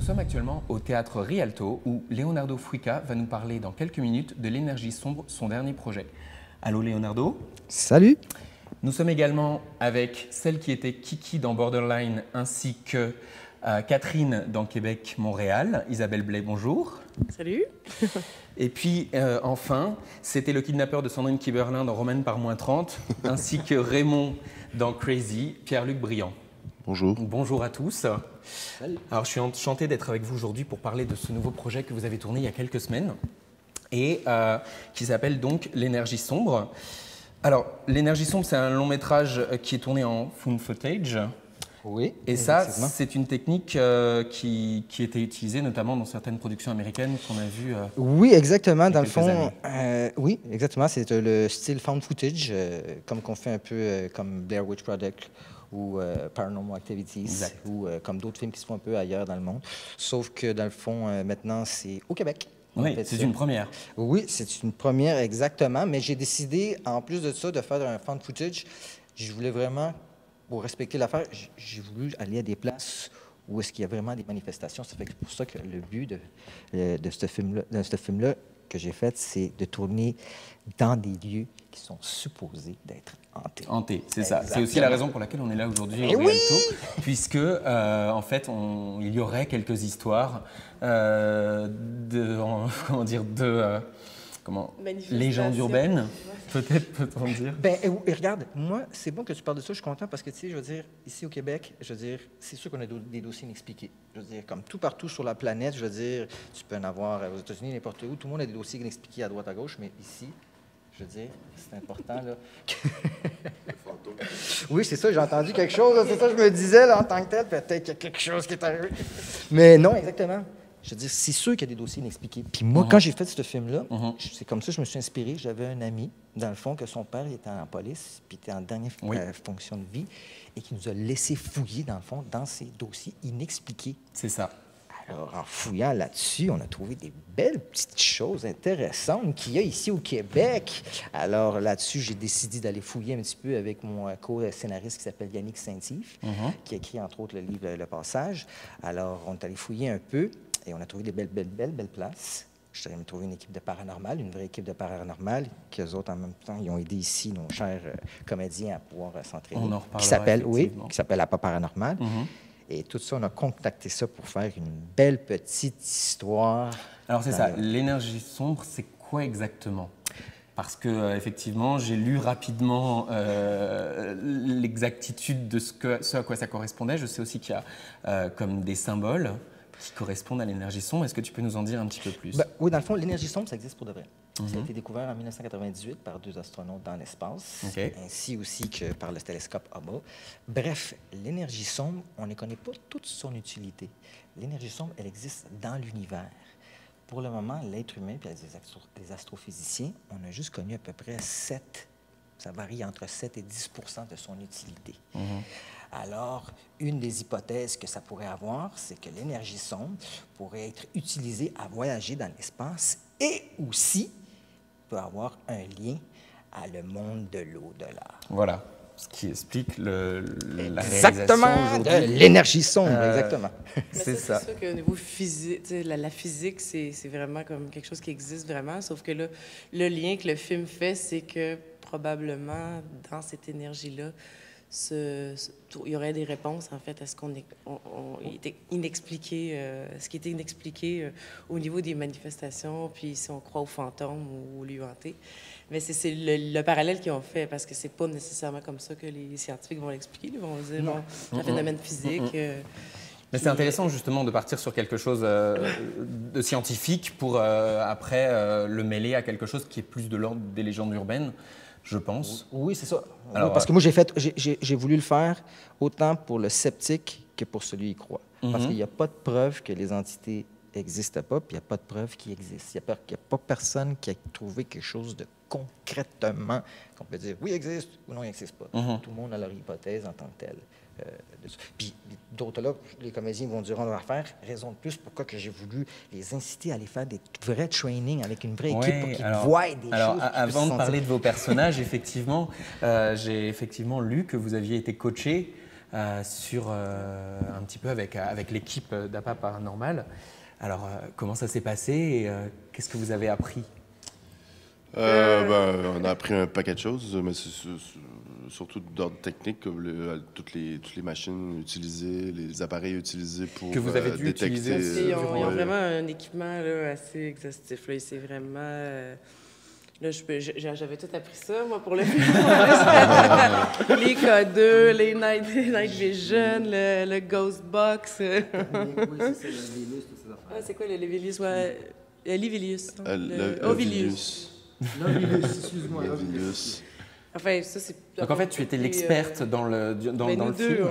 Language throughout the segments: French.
sommes actuellement au théâtre Rialto où Leonardo Fuica va nous parler dans quelques minutes de l'énergie sombre, son dernier projet. Allô Leonardo. Salut. Nous sommes également avec celle qui était Kiki dans Borderline ainsi que Catherine dans Québec-Montréal. Isabelle Blais, bonjour. Salut. Et puis enfin, c'était le kidnappeur de Sandrine Kiberlin dans Romaine par -30 ainsi que Raymond dans Crazy, Pierre-Luc Briand. Bonjour. Bonjour à tous. Salut. Alors, je suis enchanté d'être avec vous aujourd'hui pour parler de ce nouveau projet que vous avez tourné il y a quelques semaines et qui s'appelle donc L'énergie sombre. Alors, L'énergie sombre, c'est un long métrage qui est tourné en found footage. Oui. Et ça, c'est une technique qui était utilisée notamment dans certaines productions américaines qu'on a vues. Oui, exactement. Dans le quelques fond, oui, exactement. C'est le style found footage, comme qu'on fait un peu comme Blair Witch Project ou Paranormal Activities, exact. ou comme d'autres films qui se font un peu ailleurs dans le monde. Sauf que dans le fond, maintenant, c'est au Québec. Oui, c'est une première. Oui, c'est une première, exactement. Mais j'ai décidé, en plus de ça, de faire un found footage. Je voulais vraiment, pour respecter l'affaire, j'ai voulu aller à des places où est-ce qu'il y a vraiment des manifestations. Ça fait que c'est pour ça que le but de ce film-là que j'ai fait, c'est de tourner dans des lieux qui sont supposés d'être hantés. Hantés, c'est ça. C'est aussi la raison pour laquelle on est là aujourd'hui au Rialto, puisque en fait, il y aurait quelques histoires légendes urbaines, peut-être peut-on dire. Ben, et regarde, moi, c'est bon que tu parles de ça. Je suis content parce que, tu sais, je veux dire, ici au Québec, je veux dire, c'est sûr qu'on a des dossiers inexpliqués. Je veux dire, comme tout partout sur la planète, je veux dire, tu peux en avoir aux États-Unis, n'importe où. Tout le monde a des dossiers inexpliqués à droite, à gauche, mais ici, je veux dire, c'est important, là. Oui, c'est ça, j'ai entendu quelque chose, là, c'est ça que je me disais, là, en tant que tel, peut-être qu'il y a quelque chose qui est arrivé. Mais non, exactement. Je veux dire, c'est sûr qu'il y a des dossiers inexpliqués. Puis moi, quand j'ai fait ce film-là, c'est comme ça que je me suis inspiré. J'avais un ami, dans le fond, que son père il était en police, puis était en dernière fonction de vie, et qui nous a laissé fouiller, dans le fond, dans ces dossiers inexpliqués. C'est ça. Alors, en fouillant là-dessus, on a trouvé des belles petites choses intéressantes qu'il y a ici au Québec. Alors, là-dessus, j'ai décidé d'aller fouiller un petit peu avec mon co-scénariste qui s'appelle Yannick Saint-Yves, qui a écrit, entre autres, le livre Le Passage. Alors, on est allé fouiller un peu et on a trouvé des belles places. Je suis allé me trouver une équipe de paranormal, une vraie équipe de paranormal, qu'eux autres, en même temps, ils ont aidé ici nos chers comédiens à pouvoir s'entraîner. On en reparlera, qui s'appelle Appa Paranormal. Et tout ça, on a contacté ça pour faire une belle petite histoire. Alors c'est ça, l'énergie sombre, c'est quoi exactement? Parce que effectivement, j'ai lu rapidement l'exactitude de ce à quoi ça correspondait. Je sais aussi qu'il y a comme des symboles qui correspondent à l'énergie sombre. Est-ce que tu peux nous en dire un petit peu plus? Oui, dans le fond, l'énergie sombre, ça existe pour de vrai. Ça a été découvert en 1998 par 2 astronautes dans l'espace, ainsi aussi que par le télescope Hubble. Bref, l'énergie sombre, on ne connaît pas toute son utilité. L'énergie sombre, elle existe dans l'univers. Pour le moment, l'être humain et les astrophysiciens, on a juste connu à peu près 7, ça varie entre 7 et 10 % de son utilité. Alors, une des hypothèses que ça pourrait avoir, c'est que l'énergie sombre pourrait être utilisée à voyager dans l'espace et aussi peut avoir un lien à le monde de l'au-delà. Voilà, ce qui explique la exactement, réalisation aujourd'hui. L'énergie sombre, exactement. C'est ça. C'est sûr qu'au niveau physique, la physique, c'est vraiment comme quelque chose qui existe vraiment, sauf que là, le lien que le film fait, c'est que probablement, dans cette énergie-là, il y aurait des réponses, en fait, à ce était inexpliqué, ce qui était inexpliqué au niveau des manifestations, puis si on croit aux fantômes ou aux lieux hantés. Mais c'est le parallèle qu'ils ont fait, parce que c'est pas nécessairement comme ça que les scientifiques vont l'expliquer. Ils vont dire, bon, c'est un phénomène physique. Mais c'est intéressant, justement, de partir sur quelque chose de scientifique pour, après, le mêler à quelque chose qui est plus de l'ordre des légendes urbaines. Je pense. Oui, c'est ça. Alors, parce que moi, j'ai voulu le faire autant pour le sceptique que pour celui qui croit. Parce qu'il n'y a pas de preuve que les entités n'existent pas, puis il n'y a pas de preuve qu'ils existent. Il n'y a pas personne qui a trouvé quelque chose de concrètement qu'on peut dire oui, il existe ou non, il n'existe pas. Tout le monde a leur hypothèse en tant que telle. Puis d'autres là, les comédiens vont dire on va faire raison de plus pourquoi que j'ai voulu les inciter à aller faire des vrais trainings avec une vraie équipe pour qu'ils voient des choses. Avant de parler de vos personnages, effectivement, j'ai effectivement lu que vous aviez été coaché sur un petit peu avec l'équipe d'APA Paranormal. Alors, comment ça s'est passé et qu'est-ce que vous avez appris? On a appris un paquet de choses, mais c'est surtout d'ordre technique, comme toutes les machines utilisées, les appareils utilisés pour que vous avez dû détecter. utiliser. Ils ont vraiment un équipement là, assez exhaustif. Là. C'est vraiment... Là, j'avais tout appris ça, moi, pour le film. Les K2, les Night Vision, le Ghost Box. Oui, c'est ça, le Lévilius, toutes ces affaires. Ah, c'est quoi le Lévilius? Ouais. Livilius. Ovilius. L'Ovilius, excuse-moi. Ovilius. Enfin, ça, c'est... Donc, en fait, tu étais l'experte dans le nous deux, film.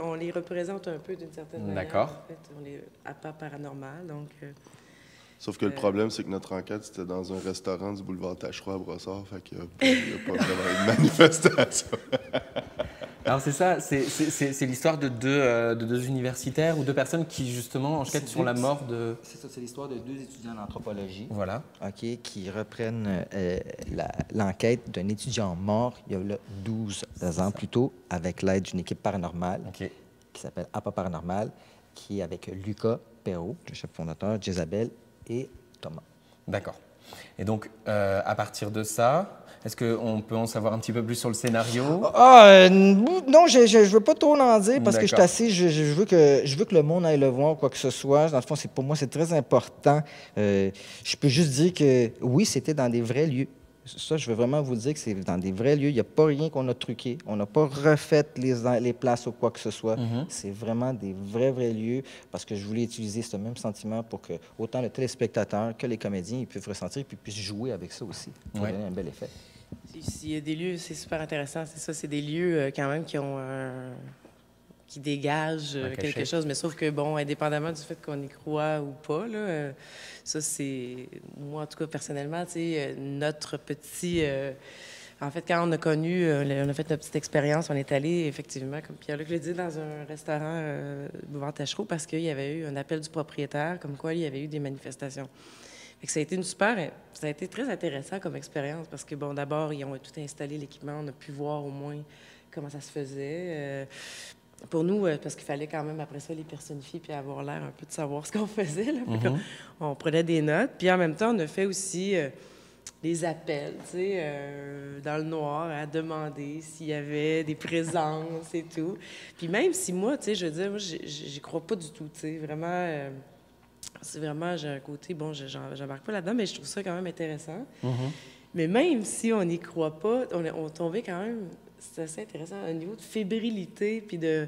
on les représente un peu d'une certaine manière. D'accord. En fait, on est à pas paranormal, donc... Sauf que le problème, c'est que notre enquête, c'était dans un restaurant du boulevard Taschereau à Brossard, fait qu'il n'y a pas vraiment eu de manifestation. Alors c'est ça, c'est l'histoire de deux universitaires ou deux personnes qui justement enquêtent sur la mort de... C'est ça, c'est l'histoire de deux étudiants d'anthropologie. Voilà. OK, qui reprennent l'enquête d'un étudiant mort il y a là, 12 ans plus tôt avec l'aide d'une équipe paranormale qui s'appelle APA Paranormal, qui est avec Lucas Perrault, le chef fondateur, Jésabelle et Thomas. D'accord. Et donc, à partir de ça, est-ce qu'on peut en savoir un petit peu plus sur le scénario? Non, je ne veux pas trop en dire parce que je suis assez... Je veux que le monde aille le voir, quoi que ce soit. Dans le fond, pour moi, c'est très important. Je peux juste dire que oui, c'était dans des vrais lieux. Ça, je veux vraiment vous dire que c'est dans des vrais lieux. Il n'y a pas rien qu'on a truqué. On n'a pas refait les places ou quoi que ce soit. C'est vraiment des vrais lieux parce que je voulais utiliser ce même sentiment pour que autant le téléspectateur que les comédiens ils peuvent ressentir puis puissent jouer avec ça aussi pour donner un bel effet. S'il y a des lieux, c'est super intéressant. C'est ça, c'est des lieux quand même qui dégagent quelque chose. Mais sauf que, bon, indépendamment du fait qu'on y croit ou pas, là, ça, c'est... Moi, en tout cas, personnellement, tu sais, notre petit... en fait, quand on a connu, on a fait notre petite expérience, on est allé, effectivement, comme Pierre-Luc l'a dit, dans un restaurant boulevard Taschereau parce qu'il y avait eu un appel du propriétaire, comme quoi il y avait eu des manifestations. Fait que ça a été très intéressant comme expérience parce que, bon, d'abord, ils ont tout installé l'équipement, on a pu voir au moins comment ça se faisait. Pour nous, parce qu'il fallait quand même, après ça, les personnifier puis avoir l'air un peu de savoir ce qu'on faisait. Là. On prenait des notes. Puis en même temps, on a fait aussi des appels, tu sais, dans le noir, à demander s'il y avait des présences et tout. Puis même si moi, tu sais, je veux dire, moi, j'y crois pas du tout, tu sais, vraiment... c'est vraiment, j'ai un côté, bon, j'embarque pas là-dedans, mais je trouve ça quand même intéressant. Mais même si on n'y croit pas, on tombait quand même, c'est assez intéressant, à un niveau de fébrilité puis de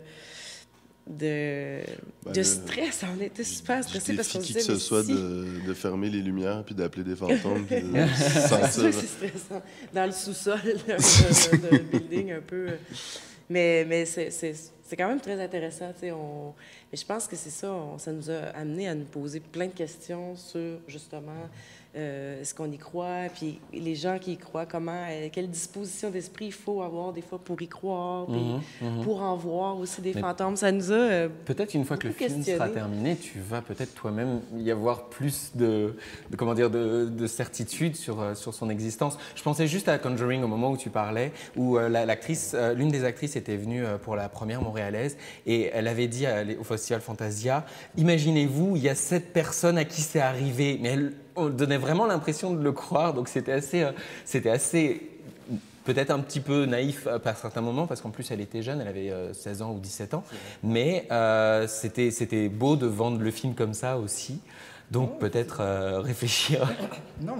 stress. On était super stressés parce qu'on se disait... que ce soit de fermer les lumières puis d'appeler des fantômes puis de sentir... C'est stressant. Dans le sous-sol d'un building un peu... Mais c'est quand même très intéressant, tu sais. Mais je pense que c'est ça, ça nous a amené à nous poser plein de questions sur, justement, est-ce qu'on y croit, puis les gens qui y croient, quelle disposition d'esprit il faut avoir des fois pour y croire, puis pour en voir aussi des fantômes. Ça nous a peut-être une fois que le film sera terminé, tu vas peut-être toi-même y avoir plus de certitude sur son existence. Je pensais juste à Conjuring au moment où tu parlais, où l'une des actrices était venue pour la première montréalaise et elle avait dit au Festival Fantasia, imaginez-vous, il y a 7 personnes à qui c'est arrivé, mais on donnait vraiment l'impression de le croire, donc c'était assez peut-être un petit peu naïf par certains moments, parce qu'en plus elle était jeune, elle avait 16 ans ou 17 ans, mais c'était beau de vendre le film comme ça aussi, donc peut-être réfléchir.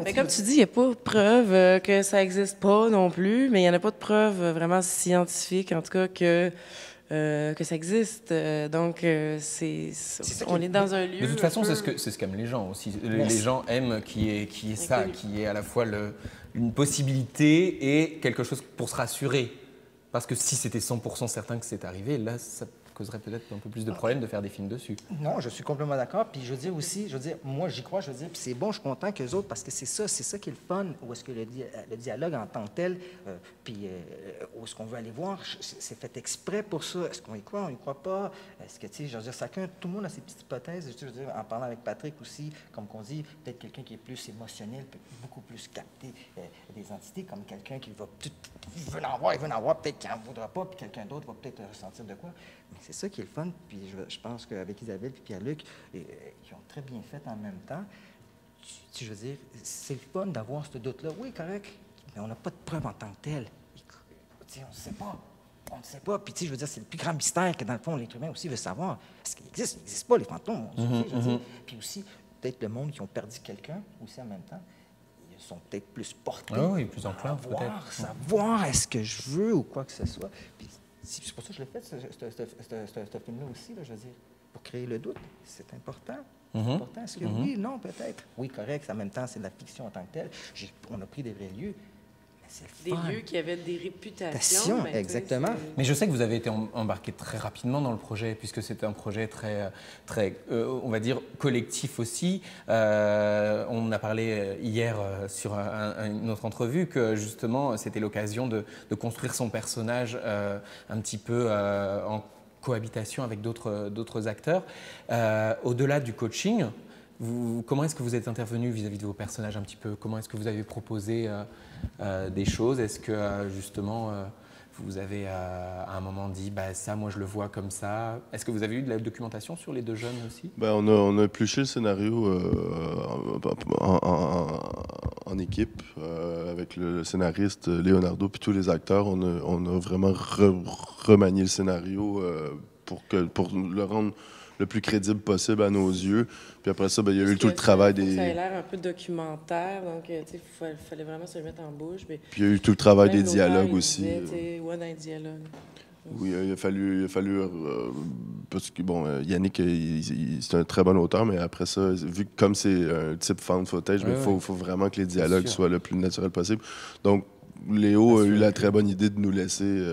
Mais comme tu dis, il n'y a pas de preuve que ça n'existe pas non plus, mais il n'y en a pas de preuve vraiment scientifique, en tout cas, que ça existe. Donc, on est dans un lieu... De toute façon, c'est ce qu'aiment les gens aussi. Les gens aiment qui est ça, qui est à la fois une possibilité et quelque chose pour se rassurer. Parce que si c'était 100% certain que c'est arrivé, là, causerait peut-être un peu plus de problèmes de faire des films dessus. Non, je suis complètement d'accord. Puis je veux dire aussi, moi j'y crois, je veux dire, puis c'est bon, je suis content qu'eux autres, parce que c'est ça qui est le fun, où est-ce que le dialogue en tant que tel, puis où est-ce qu'on veut aller voir, c'est fait exprès pour ça. Est-ce qu'on y croit, on y croit pas? Est-ce que, tu sais, je veux dire, tout le monde a ses petites hypothèses. Je veux dire, en parlant avec Patrick aussi, comme qu'on dit, peut-être quelqu'un qui est plus émotionnel, peut beaucoup plus capter des entités, comme quelqu'un qui va il veut en avoir, peut-être qu'il n'en voudra pas, puis quelqu'un d'autre va peut-être ressentir de quoi. Mais c'est ça qui est le fun, puis je pense qu'avec Isabelle et Pierre-Luc, ils ont très bien fait en même temps. Je veux dire, c'est le fun d'avoir ce doute-là. Oui, correct, mais on n'a pas de preuve en tant que telle. On ne sait pas. On ne sait pas. Puis, tu sais, je veux dire, c'est le plus grand mystère que, dans le fond, l'être humain aussi veut savoir. Est-ce qu'il existe? Il n'existe pas, les fantômes. Je veux dire. Puis aussi, peut-être le monde qui ont perdu quelqu'un aussi en même temps, ils sont peut-être plus portés oui, plus enclins, peut-être. Savoir est-ce que je veux ou quoi que ce soit. Puis, c'est pour ça que je l'ai fait, ce film-là aussi, là, je veux dire, pour créer le doute. C'est important. Important. Est-ce que oui, non, peut-être? Oui, correct. En même temps, c'est de la fiction en tant que telle. On a pris des vrais lieux. Des lieux qui avaient des réputations. Exactement. Mais je sais que vous avez été embarqué très rapidement dans le projet, puisque c'était un projet très on va dire, collectif aussi. On a parlé hier sur une autre entrevue que justement, c'était l'occasion de construire son personnage un petit peu en cohabitation avec d'autres acteurs. Au-delà du coaching, comment est-ce que vous êtes intervenu vis-à-vis de vos personnages un petit peu? Comment est-ce que vous avez proposé des choses? Est-ce que justement vous avez à un moment dit ça, moi je le vois comme ça? Est-ce que vous avez eu de la documentation sur les deux jeunes aussi? On a épluché le scénario en équipe avec le scénariste Leonardo puis tous les acteurs. On a vraiment remanié le scénario pour le rendre le plus crédible possible à nos yeux. Puis après ça, il y a eu tout le travail des... Ça a l'air un peu documentaire, donc il fallait vraiment se le mettre en bouche. Mais puis il y a eu tout le travail des dialogues aussi. Disait, dans les dialogues. Oui, il a fallu parce que, Yannick, c'est un très bon auteur, mais après ça, vu que comme c'est un type found footage, il faut vraiment que les dialogues soient le plus naturels possible. Donc, Léo a eu la très bonne idée de nous laisser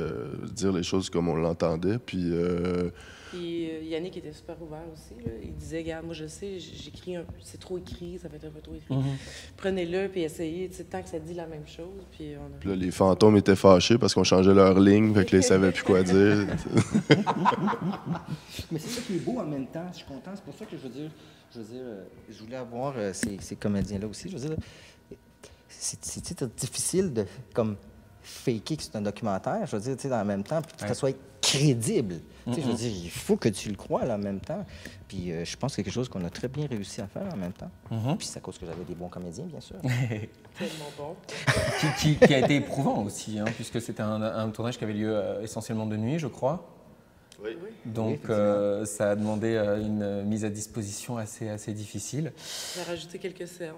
dire les choses comme on l'entendait, puis Yannick était super ouvert aussi. Là. Il disait, regarde, moi je sais, j'écris c'est trop écrit, ça va être un peu trop écrit. Prenez-le puis essayez, tant que ça dit la même chose. Puis là, les fantômes étaient fâchés parce qu'on changeait leur ligne, fait que là, ils savaient plus quoi dire. Mais c'est ça qui est beau en même temps. Je suis content. C'est pour ça que je voulais avoir ces comédiens-là aussi. Je veux dire, c'est difficile de comme faker que c'est un documentaire. Je veux dire, en même temps, pour que ça soit crédible. Je veux dire, il faut que tu le crois là, en même temps. Puis je pense que c'est quelque chose qu'on a très bien réussi à faire en même temps. Puis c'est à cause que j'avais des bons comédiens, bien sûr. Tellement bon. qui a été éprouvant aussi, puisque c'était un tournage qui avait lieu essentiellement de nuit, je crois. Oui. Donc ça a demandé une mise à disposition assez difficile. J'ai rajouté quelques cernes.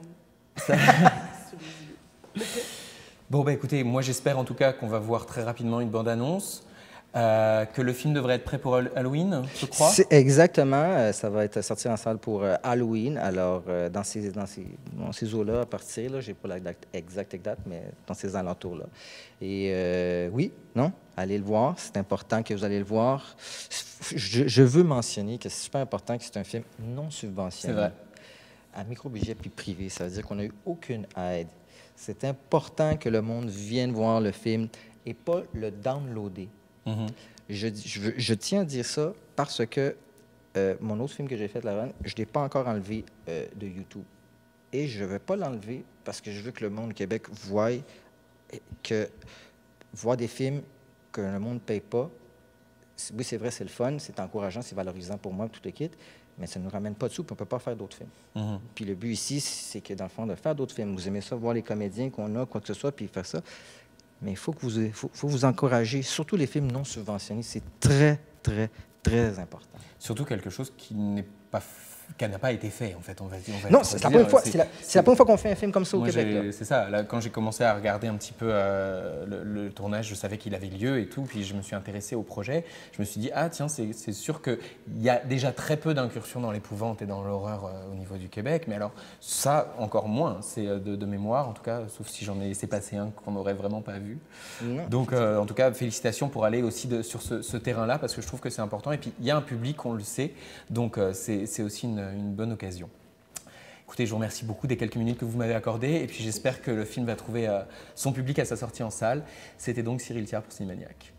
Bon, écoutez, moi j'espère en tout cas qu'on va voir très rapidement une bande-annonce. Que le film devrait être prêt pour Halloween, je crois. Exactement. Ça va être sorti en salle pour Halloween. Alors, dans ces eaux-là, à partir, je n'ai pas l'exacte date, mais dans ces alentours-là. Et allez le voir. C'est important que vous allez le voir. Je veux mentionner que c'est super important que c'est un film non subventionné. C'est vrai. À micro-budget puis privé. Ça veut dire qu'on n'a eu aucune aide. C'est important que le monde vienne voir le film et pas le downloader. Je tiens à dire ça parce que mon autre film que j'ai fait, La Reine, je ne l'ai pas encore enlevé de YouTube. Et je ne vais pas l'enlever parce que je veux que le monde au Québec voie des films que le monde ne paye pas. Oui, c'est vrai, c'est le fun, c'est encourageant, c'est valorisant pour moi, tout le kit, mais ça ne nous ramène pas de sous, puis on ne peut pas faire d'autres films. Puis le but ici, c'est que dans le fond, de faire d'autres films. Vous aimez ça, voir les comédiens qu'on a, quoi que ce soit, puis faire ça. Mais il faut vous encourager, surtout les films non subventionnés. C'est très, très, très important. Surtout quelque chose qui n'est qu'elle n'a pas été faite, en fait, on va dire. Non, c'est la première fois qu'on fait un film comme ça au Québec. C'est ça. Là, quand j'ai commencé à regarder un petit peu le tournage, je savais qu'il avait lieu et tout, puis je me suis intéressé au projet. Je me suis dit, ah tiens, c'est sûr qu'il y a déjà très peu d'incursions dans l'épouvante et dans l'horreur au niveau du Québec, mais alors ça, encore moins, c'est de mémoire, en tout cas, sauf si j'en ai laissé passer un qu'on n'aurait vraiment pas vu. Non. Donc, en tout cas, félicitations pour aller aussi sur ce terrain-là, parce que je trouve que c'est important. Et puis, il y a un public, on le sait, donc c'est aussi une bonne occasion. Écoutez, je vous remercie beaucoup des quelques minutes que vous m'avez accordées et puis j'espère que le film va trouver son public à sa sortie en salle. C'était donc Cyril Thiard pour Cinémaniac.